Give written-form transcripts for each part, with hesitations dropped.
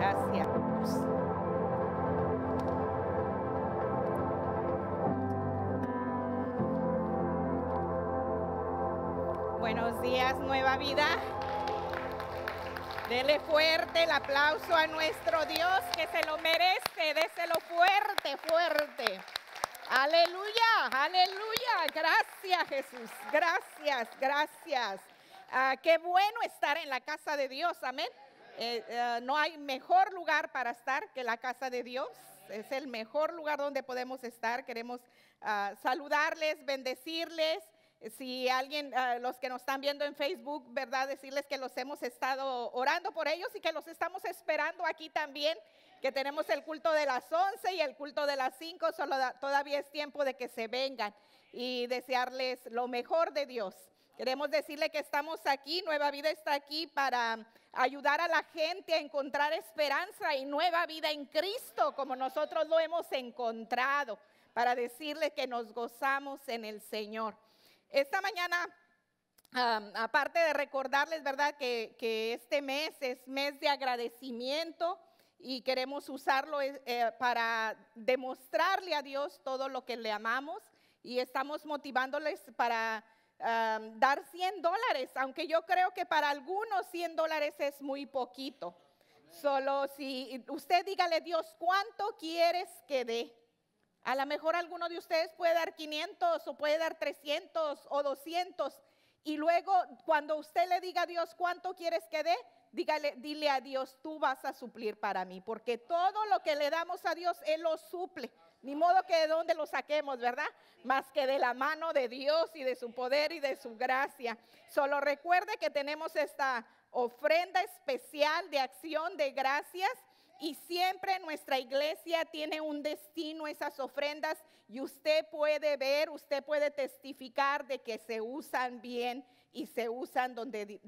Gracias. Buenos días, Nueva Vida. Dele fuerte el aplauso a nuestro Dios, que se lo merece. Déselo fuerte, fuerte. Aleluya, aleluya. Gracias, Jesús. Gracias, gracias. Qué bueno estar en la casa de Dios, amén. No hay mejor lugar para estar que la casa de Dios. Es el mejor lugar donde podemos estar. Queremos saludarles, bendecirles. Si alguien, los que nos están viendo en Facebook, ¿verdad? Decirles que los hemos estado orando por ellos y que los estamos esperando aquí también, que tenemos el culto de las 11 y el culto de las 5, todavía es tiempo de que se vengan y desearles lo mejor de Dios. Queremos decirle que estamos aquí, Nueva Vida está aquí para ayudar a la gente a encontrar esperanza y nueva vida en Cristo, como nosotros lo hemos encontrado, para decirle que nos gozamos en el Señor. Esta mañana, aparte de recordarles, ¿verdad?, que este mes es mes de agradecimiento y queremos usarlo para demostrarle a Dios todo lo que le amamos y estamos motivándoles para dar $100, aunque yo creo que para algunos $100 es muy poquito. Solo si usted dígale, Dios, ¿cuánto quieres que dé? A lo mejor alguno de ustedes puede dar 500 o puede dar 300 o 200. Y luego cuando usted le diga a Dios cuánto quieres que dé, dile a Dios, tú vas a suplir para mí. Porque todo lo que le damos a Dios, Él lo suple. Ni modo que de dónde lo saquemos, ¿verdad? Más que de la mano de Dios y de su poder y de su gracia. Solo recuerde que tenemos esta ofrenda especial de acción de gracias. Y siempre nuestra iglesia tiene un destino, esas ofrendas, y usted puede ver, usted puede testificar de que se usan bien y se usan donde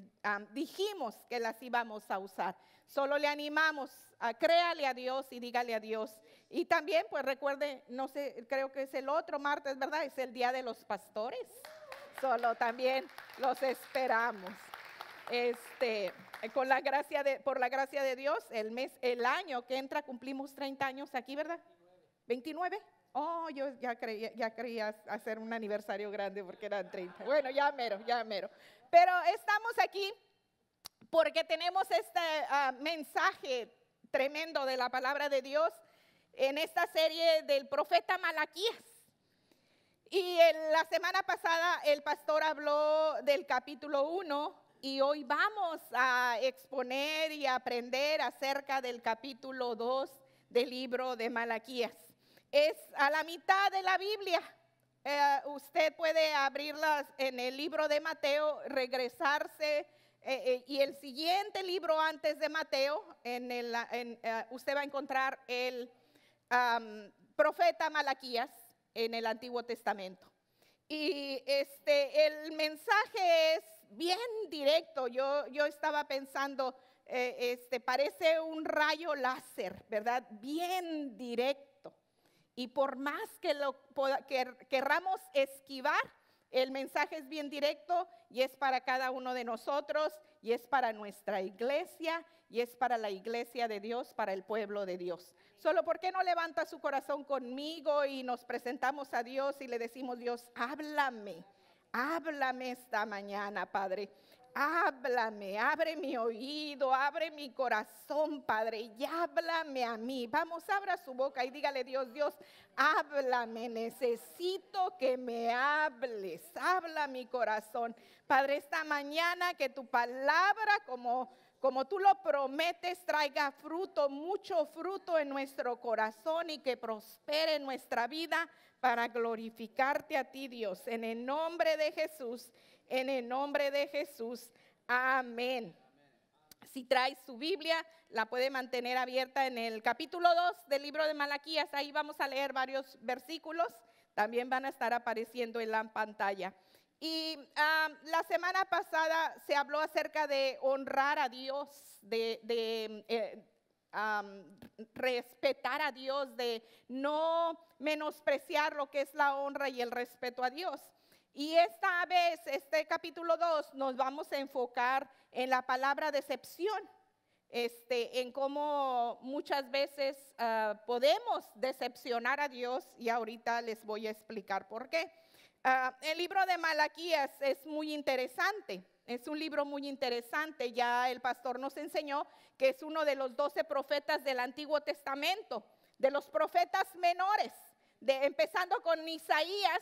dijimos que las íbamos a usar. Solo le animamos a créale a Dios y dígale a Dios. Y también, pues recuerde, no sé, creo que es el otro martes, ¿verdad? Es el Día de los Pastores. Solo también los esperamos. Por la gracia de Dios, el año que entra cumplimos 30 años aquí, ¿verdad? 29. Oh, yo ya quería hacer un aniversario grande porque eran 30. Bueno, ya mero. Pero estamos aquí porque tenemos este mensaje tremendo de la palabra de Dios en esta serie del profeta Malaquías. Y la semana pasada el pastor habló del capítulo 1. Y hoy vamos a exponer y a aprender acerca del capítulo 2 del libro de Malaquías. Es a la mitad de la Biblia. Usted puede abrirlas en el libro de Mateo, regresarse y el siguiente libro antes de Mateo, usted va a encontrar el profeta Malaquías en el Antiguo Testamento. Y el mensaje es bien directo. Yo estaba pensando, parece un rayo láser, ¿verdad? Bien directo. Y por más que querramos esquivar, el mensaje es bien directo y es para cada uno de nosotros y es para nuestra iglesia y es para la iglesia de Dios, para el pueblo de Dios. Solo, ¿por qué no levanta su corazón conmigo y nos presentamos a Dios y le decimos, Dios, háblame esta mañana, Padre? Háblame, abre mi oído, abre mi corazón, Padre, y háblame a mí. Vamos, abra su boca y dígale, Dios, háblame, necesito que me hables, habla mi corazón. Padre, esta mañana que tu palabra, como tú lo prometes, traiga fruto, mucho fruto en nuestro corazón y que prospere en nuestra vida para glorificarte a ti, Dios, en el nombre de Jesús. En el nombre de Jesús, amén. Si trae su Biblia, la puede mantener abierta en el capítulo 2 del libro de Malaquías. Ahí vamos a leer varios versículos. También van a estar apareciendo en la pantalla. Y la semana pasada se habló acerca de honrar a Dios, de respetar a Dios, de no menospreciar lo que es la honra y el respeto a Dios. Y esta vez, este capítulo 2, nos vamos a enfocar en la palabra decepción. en cómo muchas veces podemos decepcionar a Dios, y ahorita les voy a explicar por qué. El libro de Malaquías es muy interesante, es un libro muy interesante. Ya el pastor nos enseñó que es uno de los 12 profetas del Antiguo Testamento, de los profetas menores, empezando con Isaías.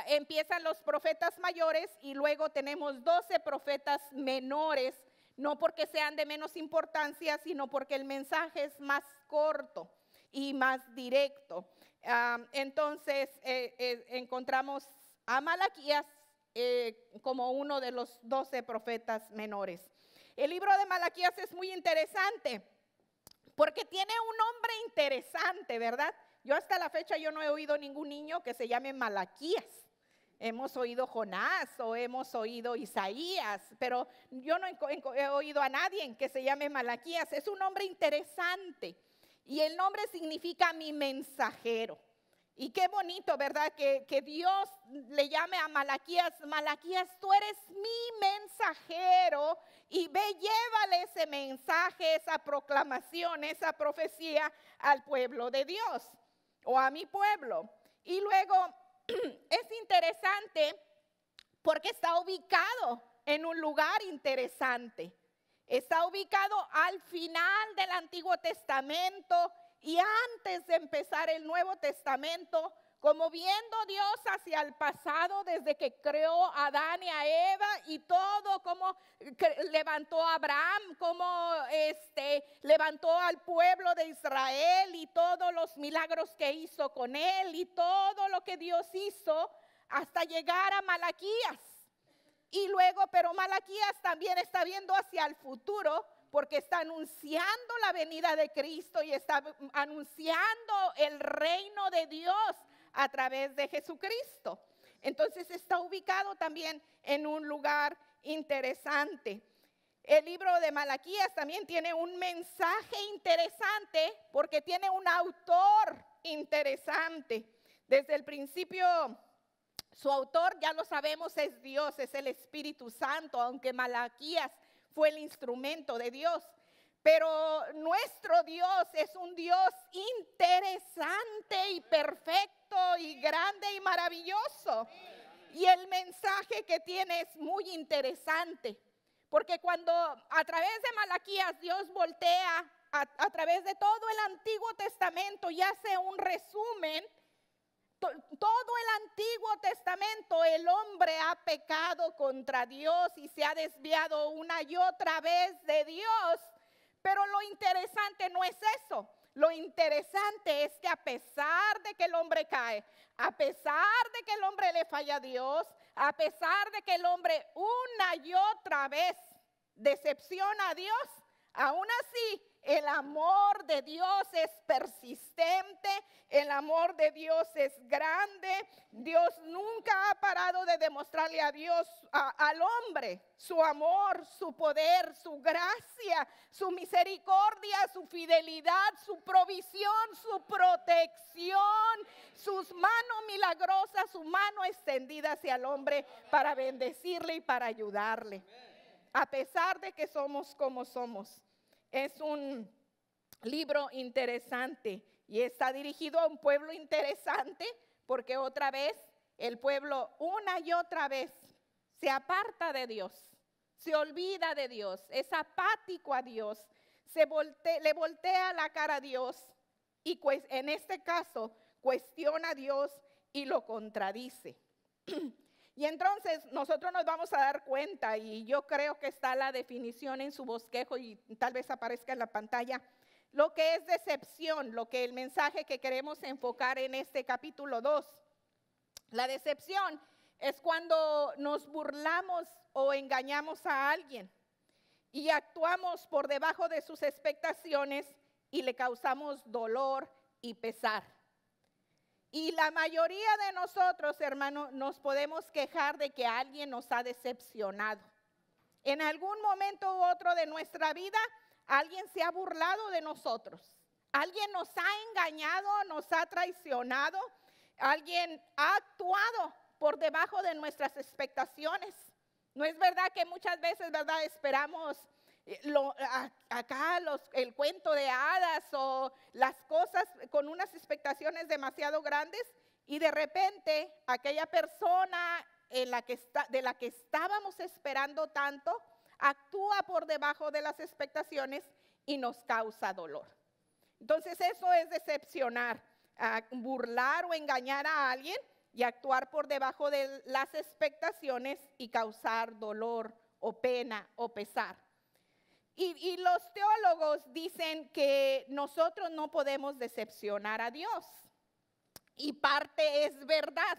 Empiezan los profetas mayores y luego tenemos 12 profetas menores, no porque sean de menos importancia, sino porque el mensaje es más corto y más directo. Entonces encontramos a Malaquías como uno de los 12 profetas menores. El libro de Malaquías es muy interesante porque tiene un nombre interesante, ¿verdad? Yo hasta la fecha yo no he oído ningún niño que se llame Malaquías. Hemos oído Jonás o hemos oído Isaías, pero yo no he oído a nadie que se llame Malaquías. Es un nombre interesante y el nombre significa mi mensajero. Y qué bonito, ¿verdad? Que Dios le llame a Malaquías: Malaquías, tú eres mi mensajero, y ve, llévale ese mensaje, esa proclamación, esa profecía al pueblo de Dios o a mi pueblo. Y luego es interesante porque está ubicado en un lugar interesante. Está ubicado al final del Antiguo Testamento y antes de empezar el Nuevo Testamento, como viendo Dios hacia el pasado desde que creó a Adán y a Eva y todo, como levantó a Abraham, como levantó al pueblo de Israel y todos los milagros que hizo con él y todo lo que Dios hizo hasta llegar a Malaquías. Y luego, pero Malaquías también está viendo hacia el futuro, porque está anunciando la venida de Cristo y está anunciando el reino de Dios a través de Jesucristo. Entonces está ubicado también en un lugar interesante. El libro de Malaquías también tiene un mensaje interesante porque tiene un autor interesante. Desde el principio, su autor, ya lo sabemos, es Dios, es el Espíritu Santo, aunque Malaquías fue el instrumento de Dios. Pero nuestro Dios es un Dios interesante y perfecto y grande y maravilloso. Y el mensaje que tiene es muy interesante, porque cuando a través de Malaquías Dios voltea a través de todo el Antiguo Testamento y hace un resumen. Todo el Antiguo Testamento el hombre ha pecado contra Dios y se ha desviado una y otra vez de Dios. Pero lo interesante no es eso. Lo interesante es que a pesar de que el hombre cae, a pesar de que el hombre le falla a Dios, a pesar de que el hombre una y otra vez decepciona a Dios, aún así el amor de Dios es persistente, el amor de Dios es grande. Dios nunca ha parado de demostrarle a Dios, al hombre, su amor, su poder, su gracia, su misericordia, su fidelidad, su provisión, su protección, sus manos milagrosas, su mano extendida hacia el hombre para bendecirle y para ayudarle. A pesar de que somos como somos. Es un libro interesante y está dirigido a un pueblo interesante porque otra vez el pueblo una y otra vez se aparta de Dios, se olvida de Dios, es apático a Dios, le voltea la cara a Dios y en este caso cuestiona a Dios y lo contradice. Y entonces nosotros nos vamos a dar cuenta, y yo creo que está la definición en su bosquejo y tal vez aparezca en la pantalla, lo que es decepción, lo que el mensaje que queremos enfocar en este capítulo 2. La decepción es cuando nos burlamos o engañamos a alguien y actuamos por debajo de sus expectaciones y le causamos dolor y pesar. Y la mayoría de nosotros, hermanos, nos podemos quejar de que alguien nos ha decepcionado. En algún momento u otro de nuestra vida, alguien se ha burlado de nosotros. Alguien nos ha engañado, nos ha traicionado. Alguien ha actuado por debajo de nuestras expectaciones. No es verdad que muchas veces, ¿verdad?, esperamos el cuento de hadas o las cosas con unas expectaciones demasiado grandes, y de repente aquella persona de la que estábamos esperando tanto actúa por debajo de las expectaciones y nos causa dolor. Entonces eso es decepcionar, burlar o engañar a alguien y actuar por debajo de las expectaciones y causar dolor o pena o pesar. Y los teólogos dicen que nosotros no podemos decepcionar a Dios. Y parte es verdad,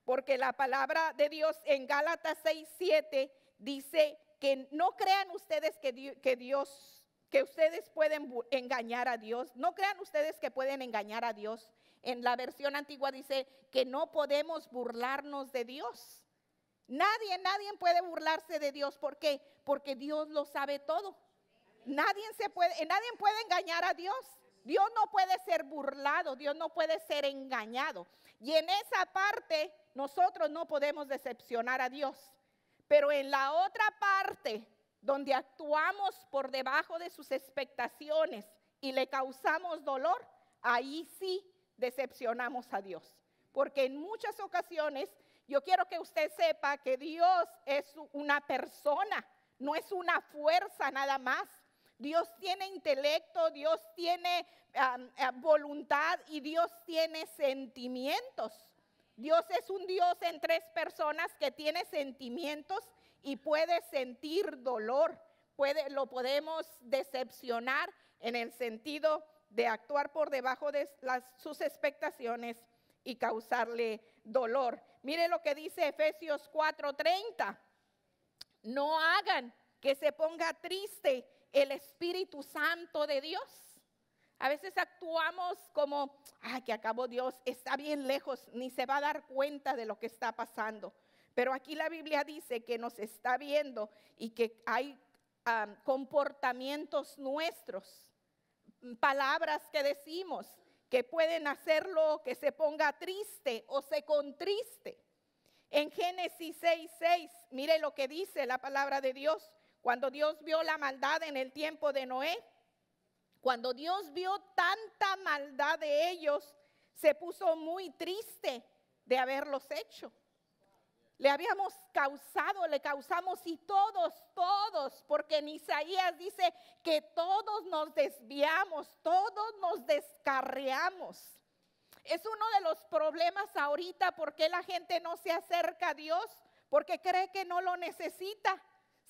porque la palabra de Dios en Gálatas 6:7 dice que no crean ustedes que ustedes pueden engañar a Dios. No crean ustedes que pueden engañar a Dios. En la versión antigua dice que no podemos burlarnos de Dios. Nadie puede burlarse de Dios. ¿Por qué? Porque Dios lo sabe todo. Nadie puede engañar a Dios. Dios no puede ser burlado, Dios no puede ser engañado. Y en esa parte nosotros no podemos decepcionar a Dios. Pero en la otra parte, donde actuamos por debajo de sus expectaciones y le causamos dolor, ahí sí decepcionamos a Dios. Porque en muchas ocasiones yo quiero que usted sepa que Dios es una persona, no es una fuerza nada más. Dios tiene intelecto, Dios tiene voluntad y Dios tiene sentimientos. Dios es un Dios en tres personas que tiene sentimientos y puede sentir dolor. Lo podemos decepcionar en el sentido de actuar por debajo de sus expectaciones y causarle dolor. Mire lo que dice Efesios 4:30. No hagan que se ponga triste el Espíritu Santo de Dios. A veces actuamos como, que acabó Dios, está bien lejos, ni se va a dar cuenta de lo que está pasando. Pero aquí la Biblia dice que nos está viendo y que hay comportamientos nuestros, palabras que decimos que pueden hacerlo que se ponga triste o se contriste. En Génesis 6:6, mire lo que dice la palabra de Dios. Cuando Dios vio la maldad en el tiempo de Noé, cuando Dios vio tanta maldad de ellos, se puso muy triste de haberlos hecho. Le causamos y todos, porque en Isaías dice que todos nos desviamos, todos nos descarriamos. Es uno de los problemas ahorita, porque la gente no se acerca a Dios, porque cree que no lo necesita.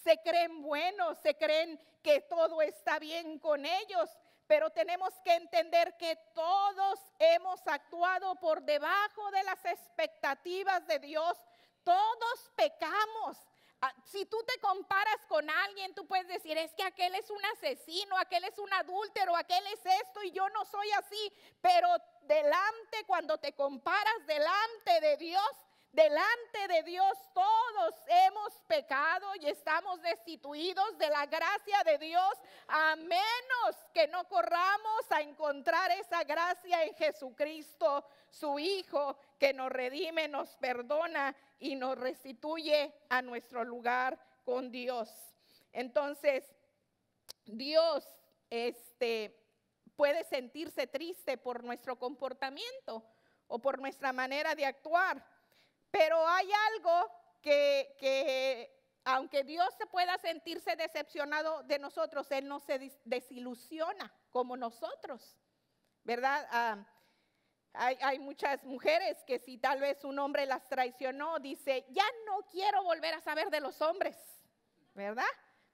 Se creen buenos, se creen que todo está bien con ellos, pero tenemos que entender que todos hemos actuado por debajo de las expectativas de Dios. Todos pecamos. Si tú te comparas con alguien, tú puedes decir, es que aquel es un asesino, aquel es un adúltero, aquel es esto y yo no soy así. Pero cuando te comparas delante de Dios, todos hemos pecado y estamos destituidos de la gracia de Dios, a menos que no corramos a encontrar esa gracia en Jesucristo, su Hijo, que nos redime, nos perdona y nos restituye a nuestro lugar con Dios. Entonces, Dios puede sentirse triste por nuestro comportamiento o por nuestra manera de actuar. Pero hay algo que aunque Dios se pueda sentirse decepcionado de nosotros, Él no se desilusiona como nosotros, ¿verdad? Hay muchas mujeres que si tal vez un hombre las traicionó, dice, ya no quiero volver a saber de los hombres, ¿verdad?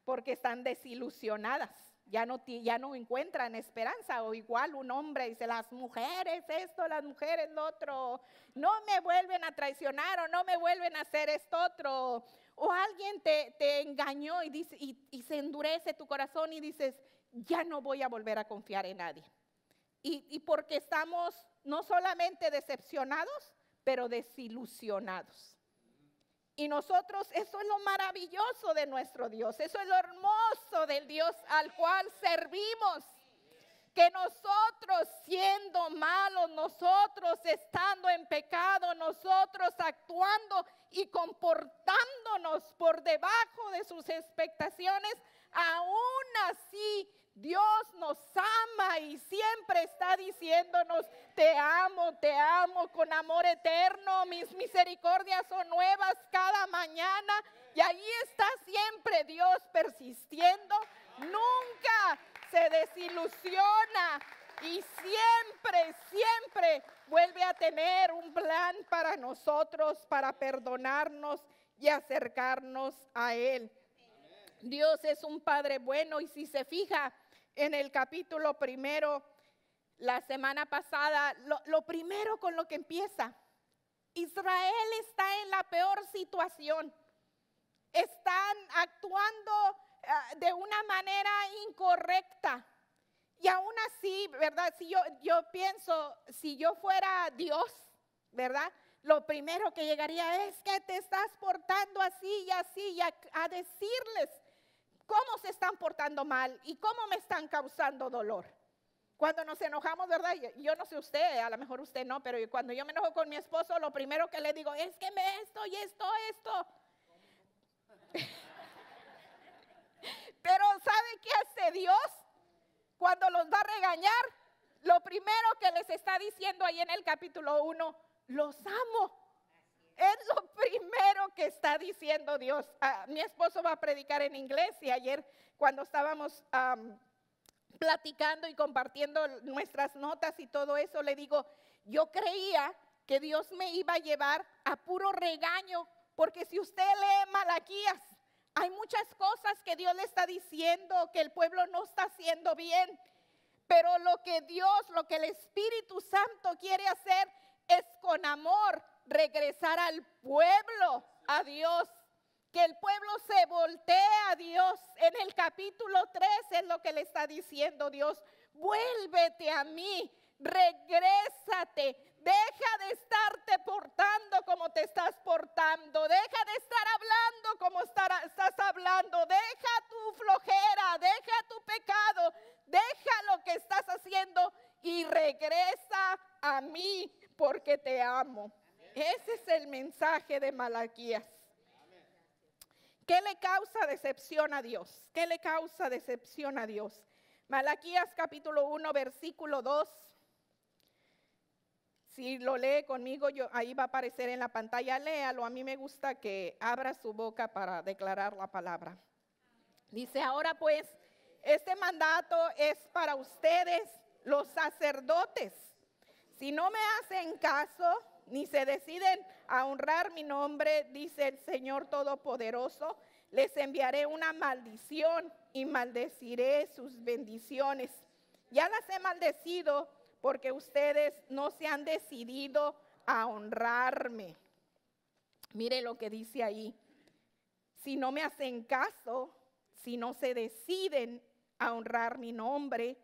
Porque están desilusionadas. Ya no encuentran esperanza. O igual un hombre dice, las mujeres esto, las mujeres lo otro, no me vuelven a traicionar o no me vuelven a hacer esto otro. O alguien te engañó y dice, y se endurece tu corazón y dices, ya no voy a volver a confiar en nadie. Y porque estamos no solamente decepcionados, pero desilusionados. Y nosotros, eso es lo maravilloso de nuestro Dios, eso es lo hermoso del Dios al cual servimos. que nosotros siendo malos, nosotros estando en pecado, nosotros actuando y comportándonos por debajo de sus expectaciones, aún así Dios nos ama y siempre está diciéndonos: te amo con amor eterno, mis misericordias son nuevas cada mañana. Y ahí está siempre Dios persistiendo, nunca se desilusiona y siempre vuelve a tener un plan para nosotros, para perdonarnos y acercarnos a Él. Dios es un Padre bueno, y si se fija en el capítulo 1, la semana pasada, lo primero con lo que empieza: Israel está en la peor situación. Están actuando de una manera incorrecta. Y aún así, ¿verdad? Si yo pienso, si yo fuera Dios, ¿verdad? Lo primero que llegaría es que te estás portando así y así, y a decirles cómo se están portando mal y cómo me están causando dolor. Cuando nos enojamos, ¿verdad? Yo no sé usted, a lo mejor usted no, pero cuando yo me enojo con mi esposo, lo primero que le digo es que esto y esto. Pero ¿sabe qué hace Dios? Cuando los va a regañar, lo primero que les está diciendo ahí en el capítulo 1, los amo. Es lo primero que está diciendo Dios. Mi esposo va a predicar en inglés, y ayer cuando estábamos platicando y compartiendo nuestras notas y todo eso, le digo, yo creía que Dios me iba a llevar a puro regaño, porque si usted lee Malaquías, hay muchas cosas que Dios le está diciendo que el pueblo no está haciendo bien. Pero lo que el Espíritu Santo quiere hacer es con amor regresar al pueblo a Dios. Que el pueblo se voltee a Dios. En el capítulo 3 es lo que le está diciendo Dios: vuélvete a mí, regrésate. Deja de estarte portando como te estás portando. Deja de estar hablando como estás hablando. Deja tu flojera, deja tu pecado, deja lo que estás haciendo y regresa a mí, porque te amo. Ese es el mensaje de Malaquías. ¿Qué le causa decepción a Dios? ¿Qué le causa decepción a Dios? Malaquías capítulo 1, versículo 2. Si lo lee conmigo, ahí va a aparecer en la pantalla, léalo. A mí me gusta que abra su boca para declarar la palabra. Dice: ahora pues, este mandato es para ustedes, los sacerdotes. Si no me hacen caso, ni se deciden a honrar mi nombre, dice el Señor Todopoderoso, les enviaré una maldición y maldeciré sus bendiciones. Ya las he maldecido porque ustedes no se han decidido a honrarme. Mire lo que dice ahí: si no me hacen caso, si no se deciden a honrar mi nombre,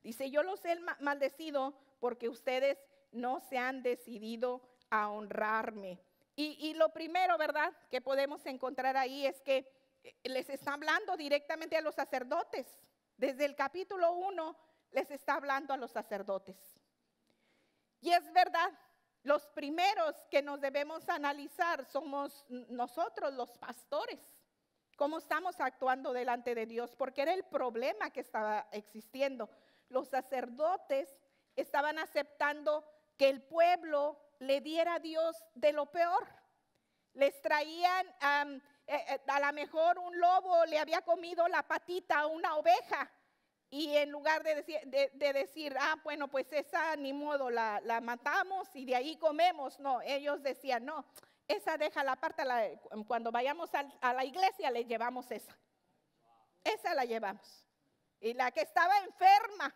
dice, yo los he maldecido porque ustedes no se han decidido a honrarme. Y lo primero, ¿verdad?, que podemos encontrar ahí es que les está hablando directamente a los sacerdotes. Desde el capítulo 1 les está hablando a los sacerdotes. Y es verdad, los primeros que nos debemos analizar somos nosotros, los pastores. Cómo estamos actuando delante de Dios, porque era el problema que estaba existiendo. Los sacerdotes estaban aceptando que el pueblo le diera a Dios de lo peor. Les traían, a lo mejor un lobo le había comido la patita a una oveja, y en lugar de decir, bueno, pues esa ni modo, la matamos y de ahí comemos. No, ellos decían, no, esa déjala aparte, cuando vayamos a la iglesia le llevamos esa. Esa la llevamos. Y la que estaba enferma,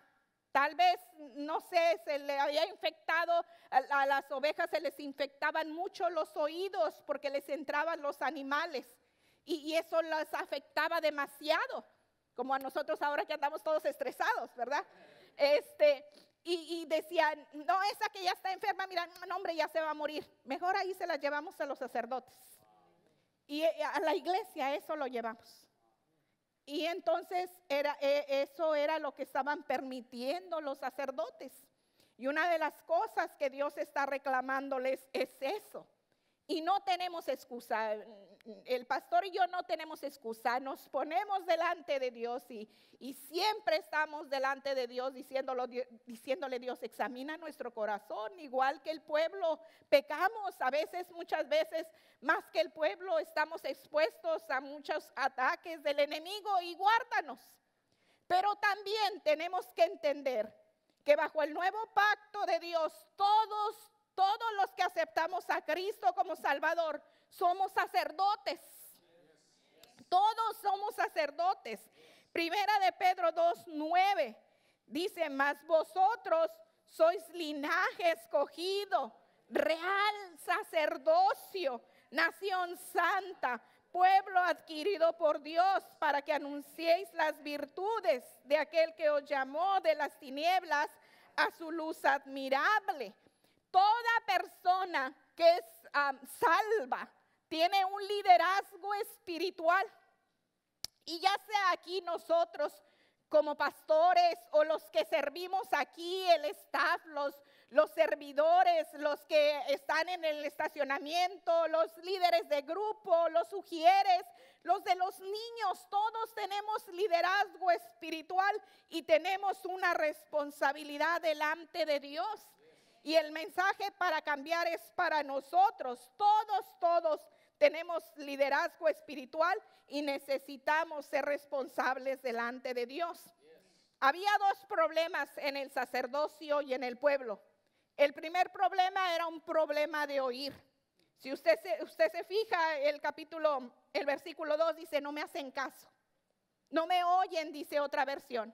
tal vez, no sé, se le había infectado, a las ovejas se les infectaban mucho los oídos porque les entraban los animales. Y eso las afectaba demasiado, como a nosotros ahora que andamos todos estresados, ¿verdad? Y decían, no, esa que ya está enferma, mira, no, hombre, ya se va a morir. Mejor ahí se la llevamos a los sacerdotes. Y a la iglesia eso lo llevamos. Y entonces eso era lo que estaban permitiendo los sacerdotes. Y una de las cosas que Dios está reclamándoles es eso. Y no tenemos excusa. El pastor y yo no tenemos excusa. Nos ponemos delante de Dios y siempre estamos delante de Dios diciéndole Dios, examina nuestro corazón. Igual que el pueblo, pecamos. A veces, muchas veces, más que el pueblo, estamos expuestos a muchos ataques del enemigo y guárdanos. Pero también tenemos que entender que bajo el nuevo pacto de Dios, todos los que aceptamos a Cristo como Salvador, somos sacerdotes. Todos somos sacerdotes. Primera de Pedro 2:9 dice, mas vosotros sois linaje escogido, real sacerdocio, nación santa, pueblo adquirido por Dios, para que anunciéis las virtudes de aquel que os llamó de las tinieblas a su luz admirable. Toda persona que es salva tiene un liderazgo espiritual. Y ya sea aquí nosotros como pastores o los que servimos aquí, el staff, los servidores, los que están en el estacionamiento, los líderes de grupo, los ujieres, los de los niños, todos tenemos liderazgo espiritual y tenemos una responsabilidad delante de Dios. Y el mensaje para cambiar es para nosotros. Todos tenemos liderazgo espiritual y necesitamos ser responsables delante de Dios. Había dos problemas en el sacerdocio y en el pueblo. El primer problema era un problema de oír. Si usted se fija, el versículo 2 dice, no me hacen caso. No me oyen, dice otra versión.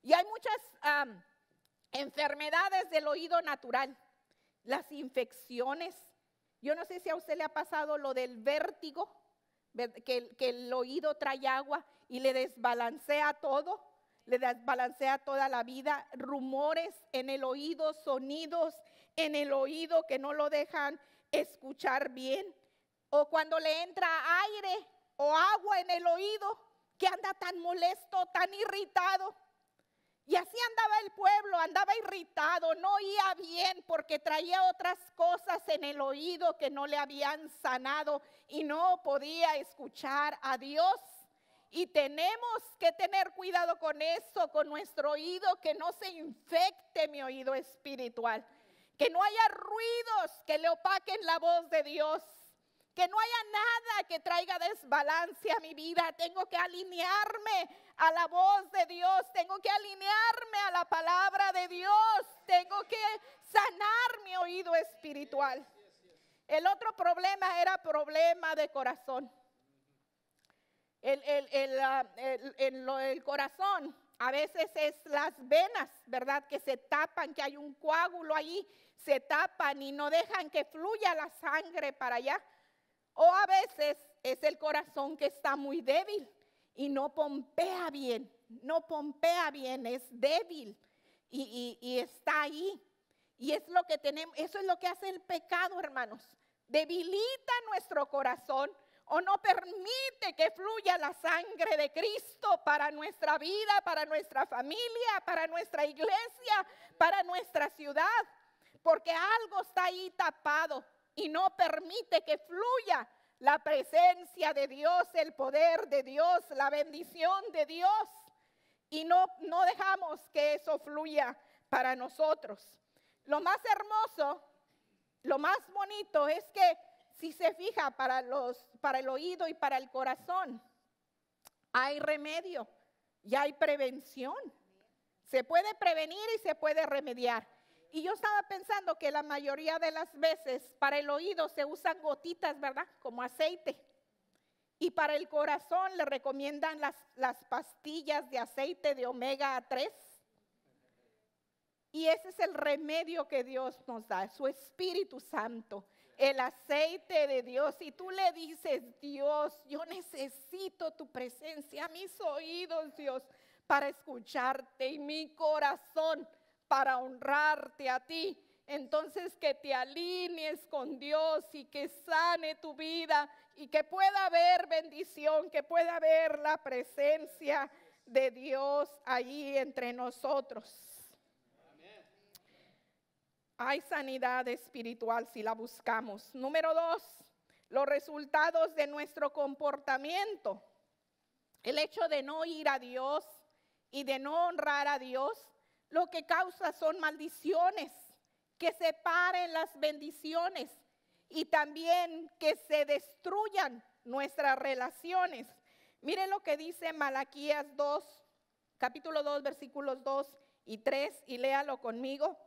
Y hay muchas enfermedades del oído natural, las infecciones. Yo no sé si a usted le ha pasado lo del vértigo, que el oído trae agua y le desbalancea todo, le desbalancea toda la vida. Rumores en el oído, sonidos en el oído que no lo dejan escuchar bien. O cuando le entra aire o agua en el oído, que anda tan molesto, tan irritado. Y así andaba el pueblo, andaba irritado, no oía bien porque traía otras cosas en el oído que no le habían sanado y no podía escuchar a Dios. Y tenemos que tener cuidado con eso, con nuestro oído, que no se infecte mi oído espiritual, que no haya ruidos que le opaquen la voz de Dios. Que no haya nada que traiga desbalance a mi vida. Tengo que alinearme a la voz de Dios. Tengo que alinearme a la palabra de Dios. Tengo que sanar mi oído espiritual. El otro problema era problema de corazón. El corazón a veces es las venas, ¿verdad? Que se tapan, que hay un coágulo ahí. Se tapan y no dejan que fluya la sangre para allá. O a veces es el corazón que está muy débil y no pompea bien, es débil y está ahí. Y es lo que tenemos, eso es lo que hace el pecado, hermanos. Debilita nuestro corazón o no permite que fluya la sangre de Cristo para nuestra vida, para nuestra familia, para nuestra iglesia, para nuestra ciudad. Porque algo está ahí tapado. Y no permite que fluya la presencia de Dios, el poder de Dios, la bendición de Dios. Y no dejamos que eso fluya para nosotros. Lo más hermoso, lo más bonito es que si se fija para el oído y para el corazón, hay remedio y hay prevención. Se puede prevenir y se puede remediar. Y yo estaba pensando que la mayoría de las veces para el oído se usan gotitas, ¿verdad? Como aceite. Y para el corazón le recomiendan las pastillas de aceite de omega 3. Y ese es el remedio que Dios nos da, su Espíritu Santo, el aceite de Dios. Y tú le dices, Dios, yo necesito tu presencia, mis oídos, Dios, para escucharte y mi corazón para honrarte a ti. Entonces que te alinees con Dios y que sane tu vida, y que pueda haber bendición, que pueda haber la presencia de Dios ahí entre nosotros. Hay sanidad espiritual si la buscamos. Número 2, los resultados de nuestro comportamiento. El hecho de no ir a Dios y de no honrar a Dios, lo que causa son maldiciones, que separen las bendiciones y también que se destruyan nuestras relaciones. Miren lo que dice Malaquías 2, capítulo 2, versículos 2 y 3, y léalo conmigo.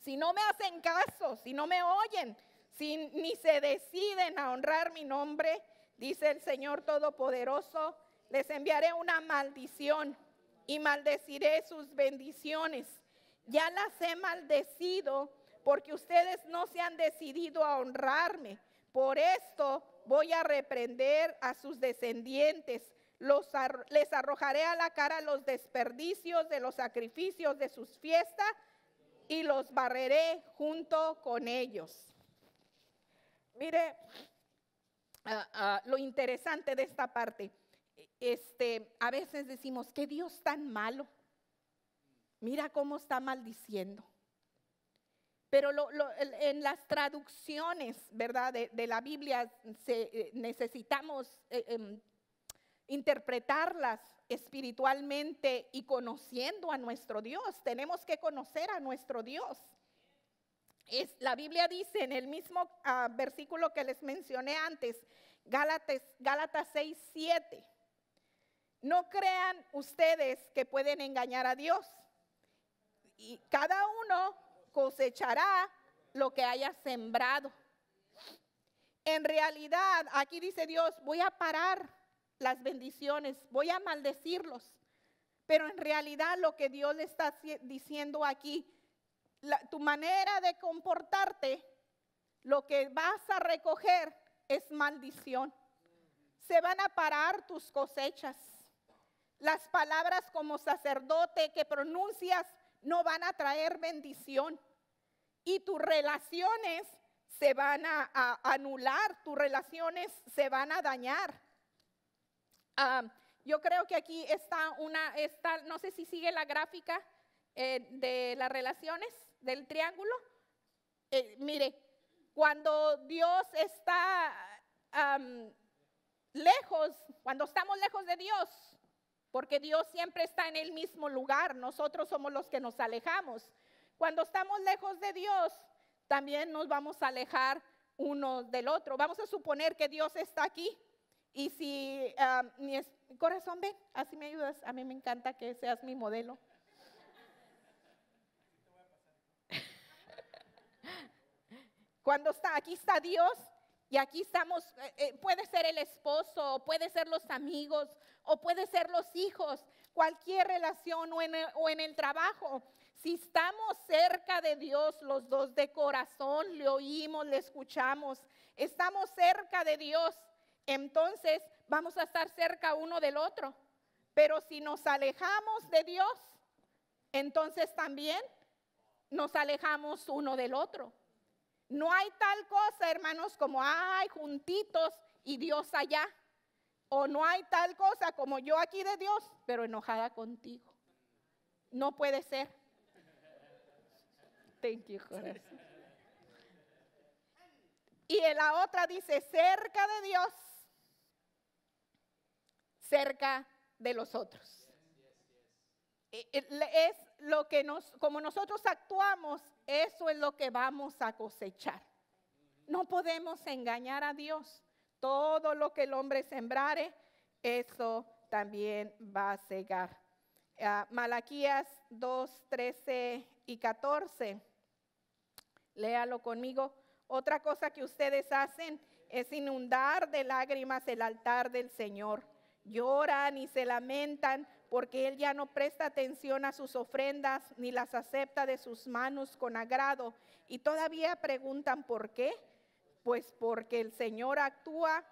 Si no me hacen caso, si no me oyen, si ni se deciden a honrar mi nombre, dice el Señor Todopoderoso, les enviaré una maldición y maldeciré sus bendiciones. Ya las he maldecido porque ustedes no se han decidido a honrarme. Por esto voy a reprender a sus descendientes. Les arrojaré a la cara los desperdicios de los sacrificios de sus fiestas y los barreré junto con ellos. Mire lo interesante de esta parte. A veces decimos, ¿qué Dios tan malo? Mira cómo está maldiciendo. Pero en las traducciones, ¿verdad? De la Biblia necesitamos interpretarlas espiritualmente y conociendo a nuestro Dios. Tenemos que conocer a nuestro Dios. La Biblia dice en el mismo versículo que les mencioné antes, Gálatas 6:7. No crean ustedes que pueden engañar a Dios. Y cada uno cosechará lo que haya sembrado. En realidad, aquí dice Dios, voy a parar las bendiciones, voy a maldecirlos. Pero en realidad lo que Dios le está diciendo aquí, tu manera de comportarte, lo que vas a recoger es maldición. Se van a parar tus cosechas. Las palabras como sacerdote que pronuncias no van a traer bendición. Y tus relaciones se van a anular, tus relaciones se van a dañar. Yo creo que aquí está no sé si sigue la gráfica de las relaciones del triángulo. Mire, cuando Dios está lejos, cuando estamos lejos de Dios, porque Dios siempre está en el mismo lugar, nosotros somos los que nos alejamos. Cuando estamos lejos de Dios, también nos vamos a alejar uno del otro. Vamos a suponer que Dios está aquí. Y si mi corazón, ven, así me ayudas. A mí me encanta que seas mi modelo. Cuando aquí está Dios y aquí estamos, puede ser el esposo, puede ser los amigos, o puede ser los hijos, cualquier relación o en el trabajo. Si estamos cerca de Dios, los dos de corazón, le oímos, le escuchamos, estamos cerca de Dios, entonces vamos a estar cerca uno del otro. Pero si nos alejamos de Dios, entonces también nos alejamos uno del otro. No hay tal cosa, hermanos, como juntitos y Dios allá. O no hay tal cosa como yo aquí de Dios, pero enojada contigo. No puede ser. Thank you, corazón. Y en la otra dice, cerca de Dios, cerca de los otros. Es lo que como nosotros actuamos, eso es lo que vamos a cosechar. No podemos engañar a Dios. Todo lo que el hombre sembrare, eso también va a segar. Malaquías 2, 13 y 14. Léalo conmigo. Otra cosa que ustedes hacen es inundar de lágrimas el altar del Señor. Lloran y se lamentan porque Él ya no presta atención a sus ofrendas ni las acepta de sus manos con agrado. Y todavía preguntan ¿por qué? Pues porque el Señor actúa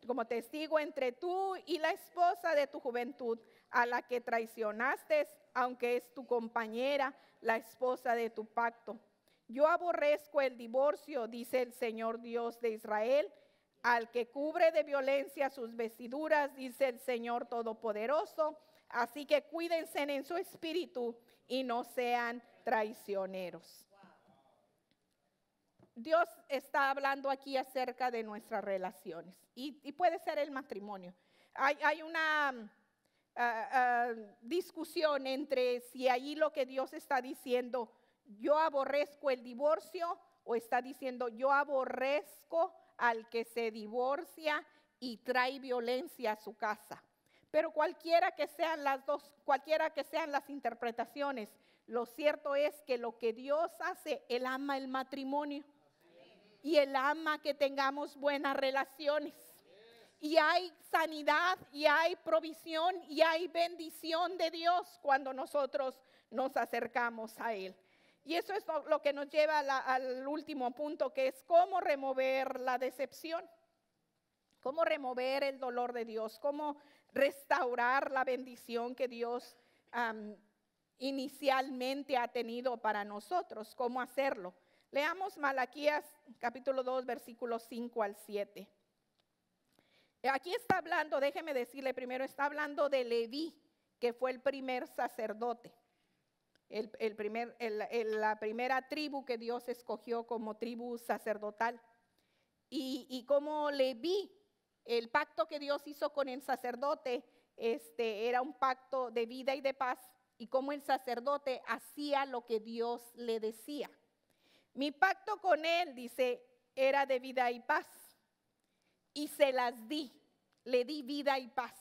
como testigo entre tú y la esposa de tu juventud, a la que traicionaste, aunque es tu compañera, la esposa de tu pacto. Yo aborrezco el divorcio, dice el Señor Dios de Israel, al que cubre de violencia sus vestiduras, dice el Señor Todopoderoso. Así que cuídense en su espíritu y no sean traicioneros. Dios está hablando aquí acerca de nuestras relaciones y puede ser el matrimonio. Hay una discusión entre si ahí lo que Dios está diciendo, yo aborrezco el divorcio, o está diciendo yo aborrezco al que se divorcia y trae violencia a su casa. Pero cualquiera que sean las dos, cualquiera que sean las interpretaciones, lo cierto es que lo que Dios hace, Él ama el matrimonio. Y Él ama que tengamos buenas relaciones. Y hay sanidad, y hay provisión, y hay bendición de Dios cuando nosotros nos acercamos a Él. Y eso es lo que nos lleva al último punto, que es cómo remover la decepción. Cómo remover el dolor de Dios, cómo restaurar la bendición que Dios inicialmente ha tenido para nosotros, cómo hacerlo. Leamos Malaquías capítulo 2, versículos 5 al 7. Aquí está hablando, déjeme decirle primero, está hablando de Leví, que fue el primer sacerdote. La primera tribu que Dios escogió como tribu sacerdotal. Y como Leví, el pacto que Dios hizo con el sacerdote, era un pacto de vida y de paz. Y como el sacerdote hacía lo que Dios le decía. Mi pacto con él, dice, era de vida y paz. Y se las di, le di vida y paz.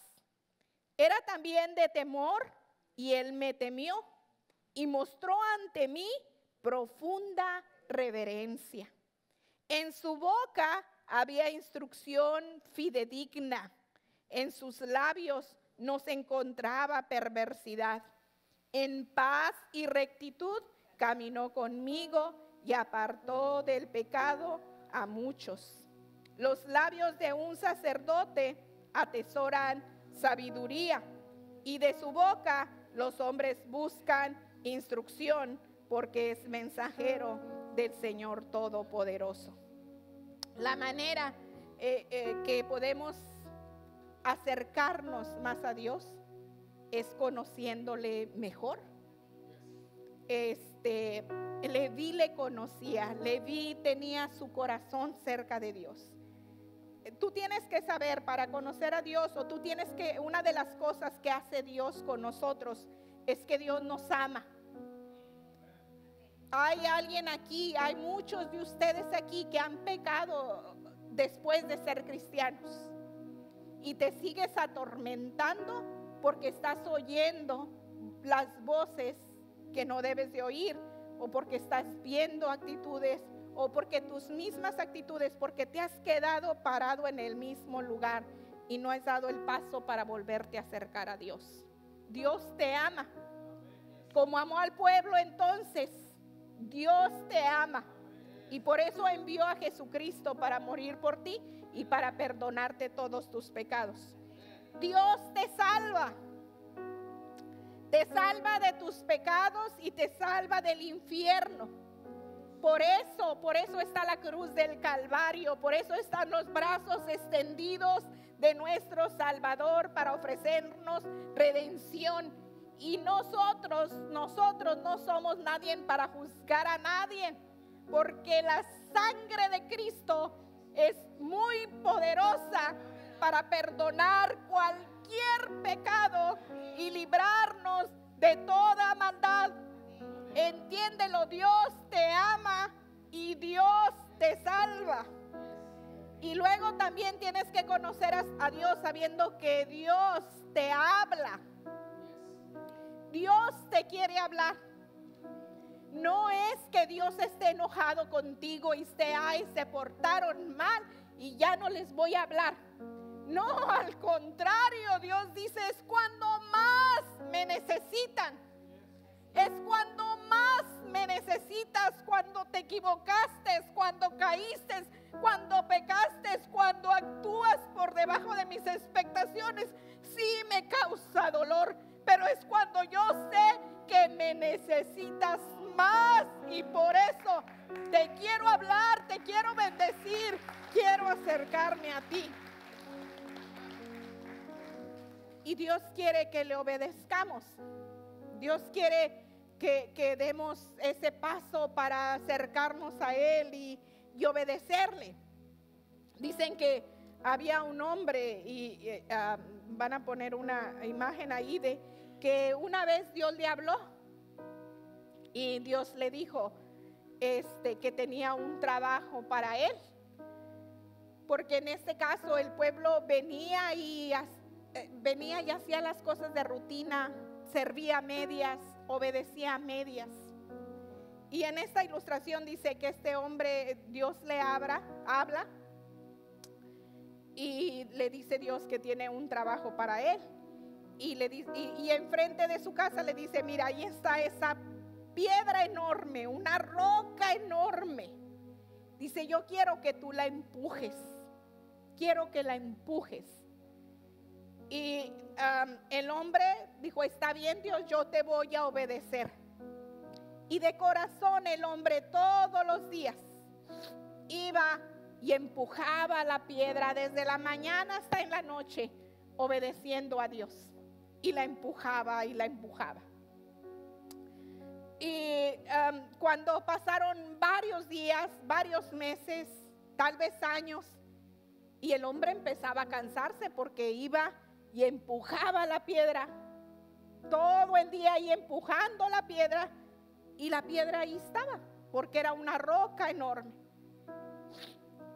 Era también de temor y él me temió y mostró ante mí profunda reverencia. En su boca había instrucción fidedigna, en sus labios no se encontraba perversidad. En paz y rectitud caminó conmigo y apartó del pecado a muchos. Los labios de un sacerdote atesoran sabiduría y de su boca los hombres buscan instrucción porque es mensajero del Señor Todopoderoso. La manera que podemos acercarnos más a Dios es conociéndole mejor. Leví le conocía, Leví tenía su corazón cerca de Dios. Tú tienes que saber para conocer a Dios, o tú tienes que, una de las cosas que hace Dios con nosotros es que Dios nos ama. Hay alguien aquí, hay muchos de ustedes aquí que han pecado después de ser cristianos y te sigues atormentando porque estás oyendo las voces que no debes de oír, o porque estás viendo actitudes, o porque tus mismas actitudes, porque te has quedado parado en el mismo lugar y no has dado el paso para volverte a acercar a Dios. Dios te ama. Como amó al pueblo entonces, Dios te ama. Y por eso envió a Jesucristo para morir por ti y para perdonarte todos tus pecados. Dios te salva. Te salva de tus pecados y te salva del infierno. Por eso está la cruz del Calvario. Por eso están los brazos extendidos de nuestro Salvador para ofrecernos redención. Y nosotros no somos nadie para juzgar a nadie, porque la sangre de Cristo es muy poderosa para perdonar cualquier pecado y librarnos de toda maldad. Entiéndelo, Dios te ama y Dios te salva. Y luego también tienes que conocer a Dios sabiendo que Dios te habla. Dios te quiere hablar. No es que Dios esté enojado contigo y se portaron mal y ya no les voy a hablar. No, al contrario, Dios dice, es cuando más me necesitan. Es cuando más me necesitas, cuando te equivocaste, cuando caíste, cuando pecaste, cuando actúas por debajo de mis expectaciones. Sí me causa dolor, pero es cuando yo sé que que me necesitas más y por eso te quiero hablar, te quiero bendecir, quiero acercarme a ti. Y Dios quiere que le obedezcamos. Dios quiere que demos ese paso para acercarnos a Él y obedecerle. Dicen que había un hombre y van a poner una imagen ahí de que una vez Dios le habló y Dios le dijo que tenía un trabajo para él, porque en este caso el pueblo venía y hacía las cosas de rutina, servía a medias, obedecía a medias. Y en esta ilustración dice que este hombre, Dios le habla y le dice Dios que tiene un trabajo para él. Y enfrente de su casa le dice, mira, ahí está esa piedra enorme, una roca enorme. Dice, yo quiero que tú la empujes. Quiero que la empujes. Y el hombre dijo, está bien Dios, yo te voy a obedecer. Y de corazón el hombre todos los días iba y empujaba la piedra desde la mañana hasta en la noche, obedeciendo a Dios. Y la empujaba y la empujaba. Y cuando pasaron varios días, varios meses, tal vez años, y el hombre empezaba a cansarse porque iba y empujaba la piedra todo el día y empujando la piedra, y la piedra ahí estaba porque era una roca enorme.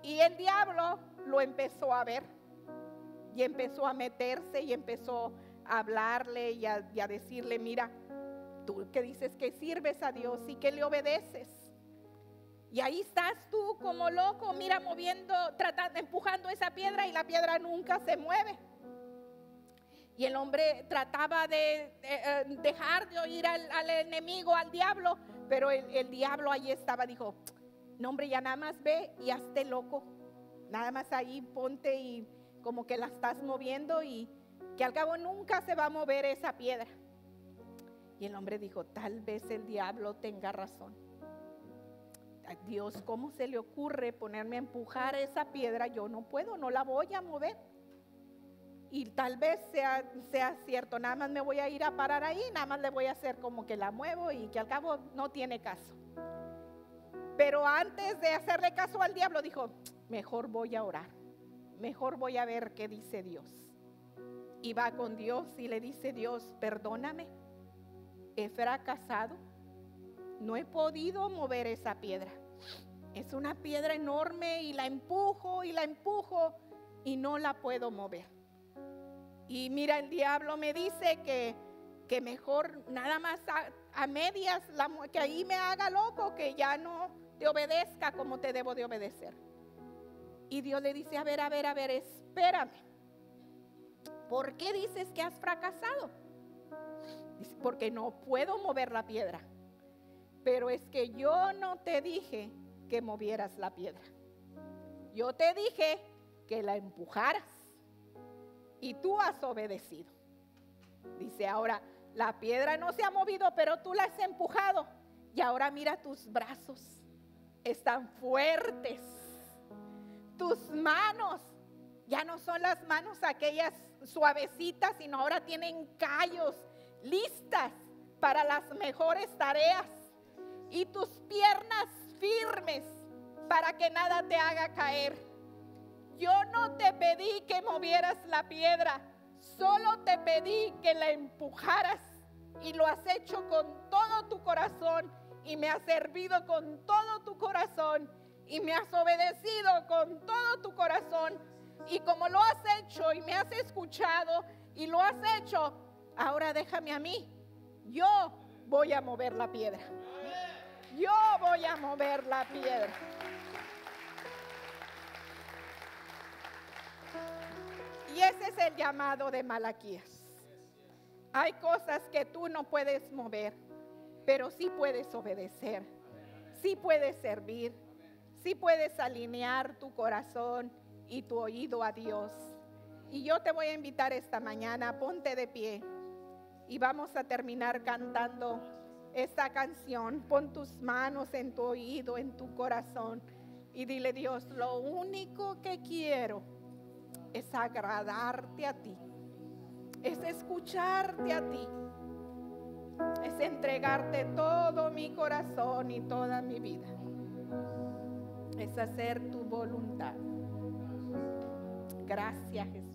Y el diablo lo empezó a ver y empezó a meterse y empezó a hablarle y a decirle, mira, tú que dices que sirves a Dios y que le obedeces, y ahí estás tú como loco, mira, moviendo, tratando, empujando esa piedra y la piedra nunca se mueve. Y el hombre trataba de dejar de oír al enemigo, al diablo, pero el diablo ahí estaba, dijo, no hombre, ya nada más ve y hazte loco, nada más ahí ponte y como que la estás moviendo y que al cabo nunca se va a mover esa piedra. Y el hombre dijo, tal vez el diablo tenga razón. Dios, ¿cómo se le ocurre ponerme a empujar esa piedra? Yo no puedo, no la voy a mover. Y tal vez sea cierto, nada más me voy a ir a parar ahí, nada más le voy a hacer como que la muevo y que al cabo no tiene caso. Pero antes de hacerle caso al diablo dijo, mejor voy a orar, mejor voy a ver qué dice Dios. Y va con Dios y le dice, Dios, perdóname, he fracasado, no he podido mover esa piedra. Es una piedra enorme y la empujo y no la puedo mover. Y mira, el diablo me dice que mejor nada más a medias, que ahí me haga loco, que ya no te obedezca como te debo de obedecer. Y Dios le dice, a ver, espérame. ¿Por qué dices que has fracasado? Dice, porque no puedo mover la piedra. Pero es que yo no te dije que movieras la piedra. Yo te dije que la empujaras. Y tú has obedecido. Dice, ahora la piedra no se ha movido, pero tú la has empujado. Y ahora mira tus brazos. Están fuertes. Tus manos ya no son las manos aquellas suavecitas, sino ahora tienen callos listas para las mejores tareas. Y tus piernas firmes para que nada te haga caer. Yo no te pedí que movieras la piedra, solo te pedí que la empujaras y lo has hecho con todo tu corazón y me has servido con todo tu corazón y me has obedecido con todo tu corazón y como lo has hecho y me has escuchado y lo has hecho, ahora déjame a mí, yo voy a mover la piedra. Yo voy a mover la piedra. Y ese es el llamado de Malaquías. Hay cosas que tú no puedes mover, pero sí puedes obedecer, sí puedes servir, sí puedes alinear tu corazón y tu oído a Dios. Y yo te voy a invitar esta mañana, ponte de pie y vamos a terminar cantando esta canción. Pon tus manos en tu oído, en tu corazón, y dile: Dios, lo único que quiero es agradarte a ti, es escucharte a ti, es entregarte todo mi corazón y toda mi vida, es hacer tu voluntad. Gracias, Jesús.